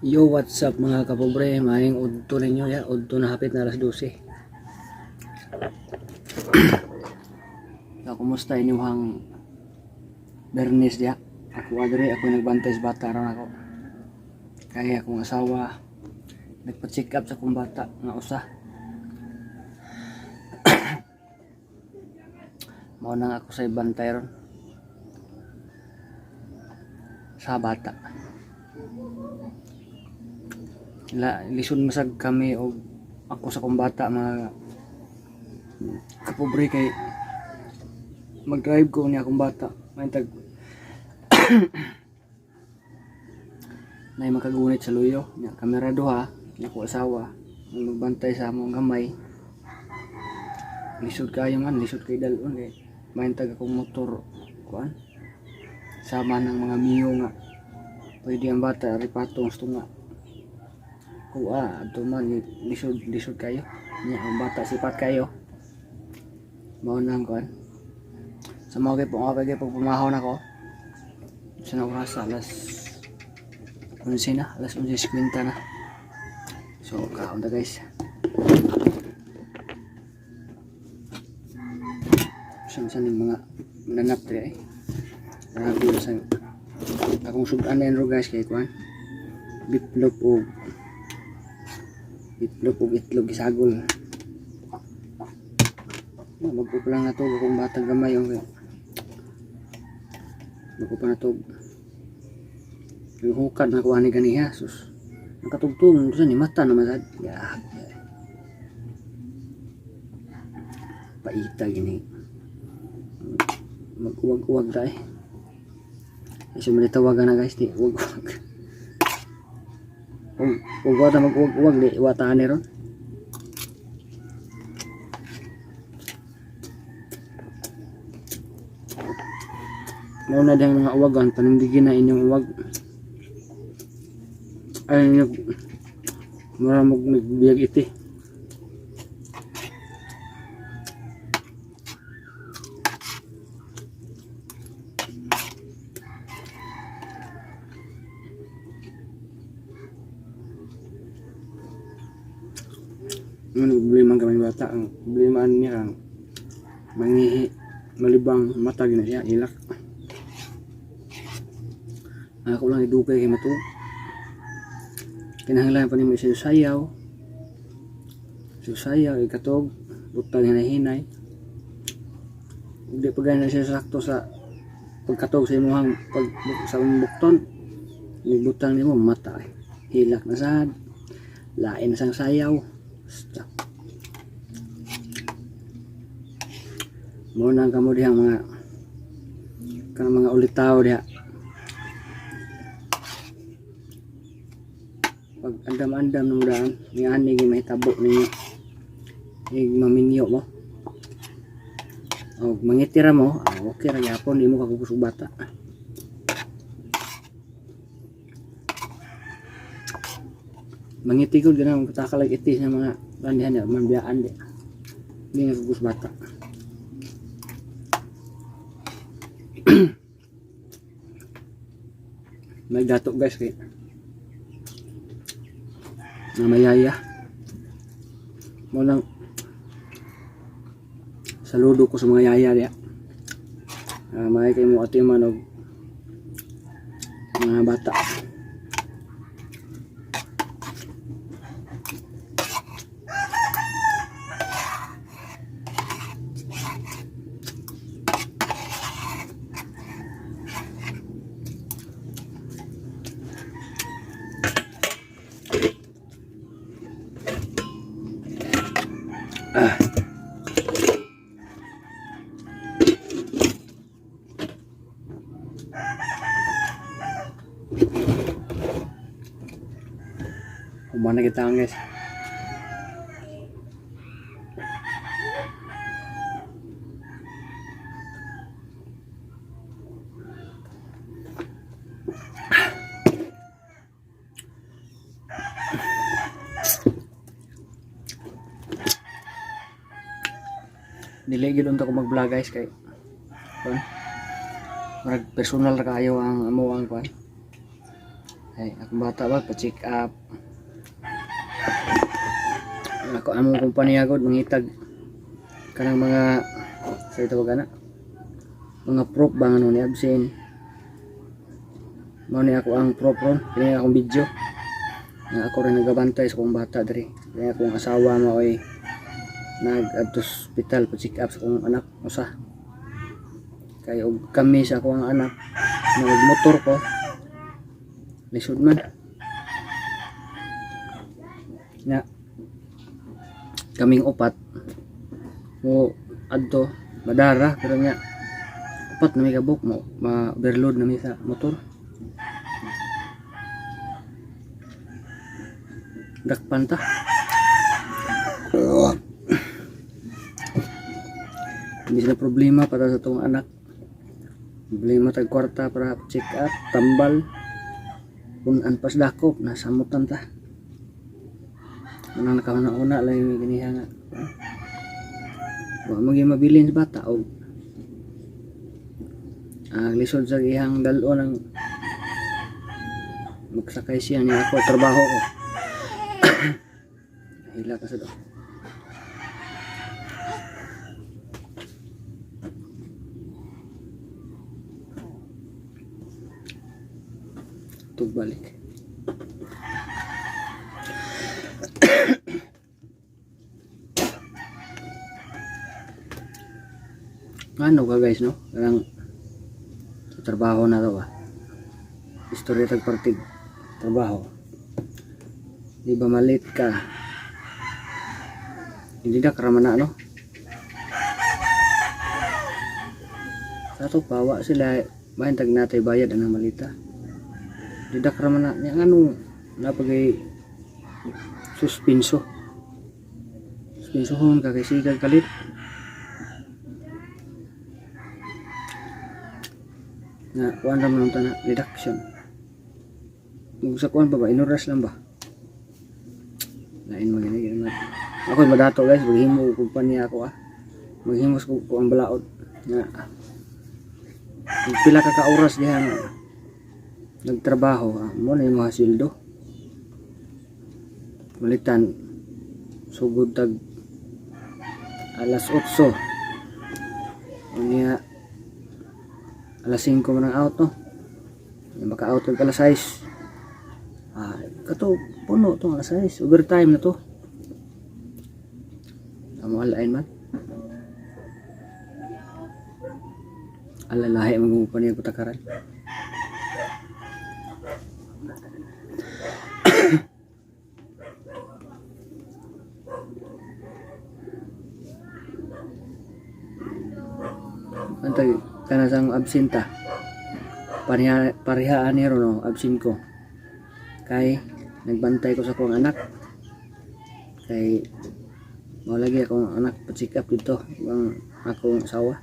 Yo, what's up mga kapobre? Maayong udto ninyo ya. Udto na hapit na alas 12. So, kumusta inyong Bernis ya? Ako adre, ako nagbantay sa bata ron ako. Kaya akong asawa nagpa-check up sa akong bata nga usa. Mao nang ako sa bantay ron sa bata. Lisod masag kami o ako sa kong bata mga kapobre kay mag-drive ko niya akong bata may tag na makagunit sa luyo niya kamera duha niya ko asawa magbantay sa among gamay lisod kayo man lisod kay dalon kay may tag akong motor kuan sama ng mga miyo nga pwede ang bata ripatong nga ato man lisod kayo nya ang bata sipat kayo mao nang kon sa mga kay pag pumahon ako sa oras alas 11 na alas 11:50 na so kaon ta guys sa mga nanap tre grabe sa akong sudan na ro guys kay kuan biplop o itlog isagol magpupo lang na to kung batang gamay yung magpupo na to yung hukad na kuha ni ganiha sus nakatugtong ito sa ni mata naman sad paita gini mag-uwag-uwag tayo kasi manitawagan na guys di uwag-uwag Huwag wata mag-uwag-uwag di wataan ni ron. Mauna diyang mga uwagan, panindigin na inyong uwag. Ay ninyo, maramag nagbiyag iti. Problema kami bata ang problema niya ang mangihi malibang mata gina siya ilak ako lang idugay kay mato kinahanglan pa nimo sayaw ikatog butang hinahinay hindi pa ganyan siya sakto sa pagkatog sa imong pag sa bukton ibutang nimo mata hilak na sad lain na sang sayaw mo nang kamo dihang mga ulitaw diha pag andam-andam ng daan ni ani may tabo ninyo maminyo mo o mangitira mo okay ra gyapon di mo kakubusog bata mangitigol gina mo takalag itis ng mga bandihan niya mambiyaan di hindi kakubus bata may dato guys kay na mayaya mo lang saludo ko sa mga yaya diya may kay mo atiman og mga bata Umana kita guys niligid unta ko mag-vlog guys kay marag personal ra kayo ang amo ang kwan Ay, akong bata ba, pa-check up. Ako among kumpanya gud mangitag kanang mga sa ito wag ana. Mga proof ba nga ni absent. Mao ni ako ang proof ron, kini akong video. Nga ako rin nagabantay sa akong bata diri. Kaya akong asawa mo ay nag-adto hospital pa-check up sa akong anak usa. Kay og kami sa akong anak nagmotor ko lisod man nga kaming upat mo adto madara pero nga upat na may kabuk mo ma-overload na may sa motor dakpan ta hindi sila problema para sa itong anak, problema tag kwarta para check up tambal punan pas dakop nasamutan ta nang nakauna-una lang yung ganiha nga wa magi mabilin sa bata og lisod sa ihang dalo ng magsakay siya niya ako trabaho ko hila ka sa do balik. Ano ka guys no? Karang trabaho na to ba? Istorya tag partig trabaho. Di ba malit ka? Hindi na karamana no? Sa to pawa sila bayan tag natay bayad ang malita. Didak raman na niya ano napagay suspenso hon kakisigan kalit na kuan raman ng tana reduction sa kuan pa ba inuras lang ba lain magiging ako madato guys maghimo kumpanya ako maghimos ko ang balaod na pila ka oras diha nagtrabaho mo na yung mga sildo malitan sugod tag alas 8 unya alas 5 man ang out no yung maka out kag alas 6 kato puno to alas 6 overtime na to amo alain man alalahi magumupan niya kutakaran antay kanasang absenta parihaan ni no absent ko kay nagbantay ko sa akong anak kay mo lagi akong anak pa-check up dito ang akong asawa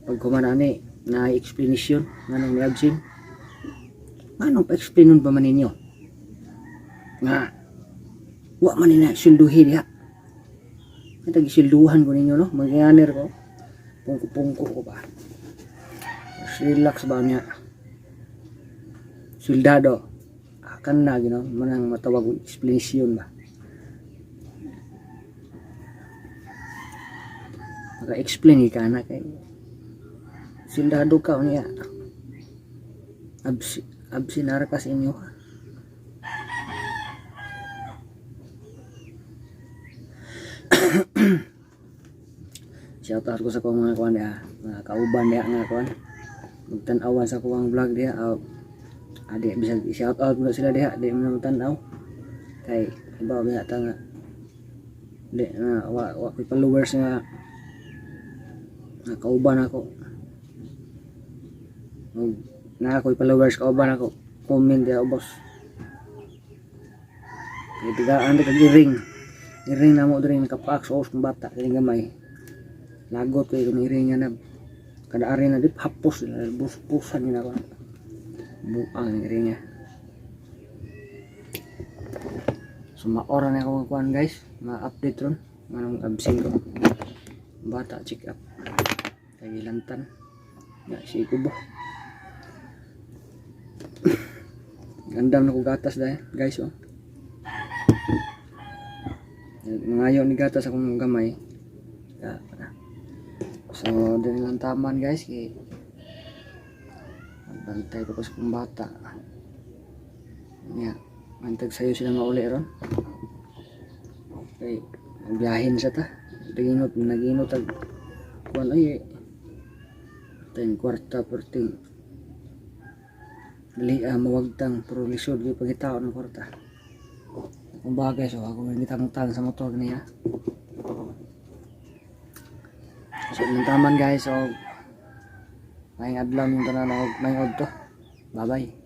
pag kumanani na explanation nganong ni absent anong pa-explainon pa man ninyo nga wa man nina silduhi diha tag silduhan ko ninyo no magyaner ko pungko ko ba relax ba niya soldado akan na gino manang matawag explanation ba maka-explain ka na kay soldado ka niya absinar ka sa inyo shout out ko sa kong mga kuan dia mga kauban dia nga kuan magtan-awan sa kuwang vlog dia adi bisa shout out mo sila dia di man tan-aw kay ibaw biya ta nga di na wa followers nga kauban ako na ako followers kauban ako comment dia boss kay tigaan kag iring na mo diri nakapak sa os ng bata kay gamay lagot kay kung iring na kada ari na dip hapos bus-busan niya ako buang ng iring niya so maora na ako kuan guys ma-update ron manong absent ko bata check up kay lantan na si kubo Andam na ko gatas dahil guys oh. Ngayon ni gatas akong gamay. So dili lang taman guys kay bantay ko sa kong bata. Nya, mantag sayo sila mauli ron. Okay, biyahin sa ta. Naginot ag kuan ay tayong kwarta perting. Mawagtang pero lisod gyud pagitao ng kwarta. Kung bagay so ako gitang-tang sa motor niya. So yung taman guys so may adlaw yung tanan og may odto. Bye bye.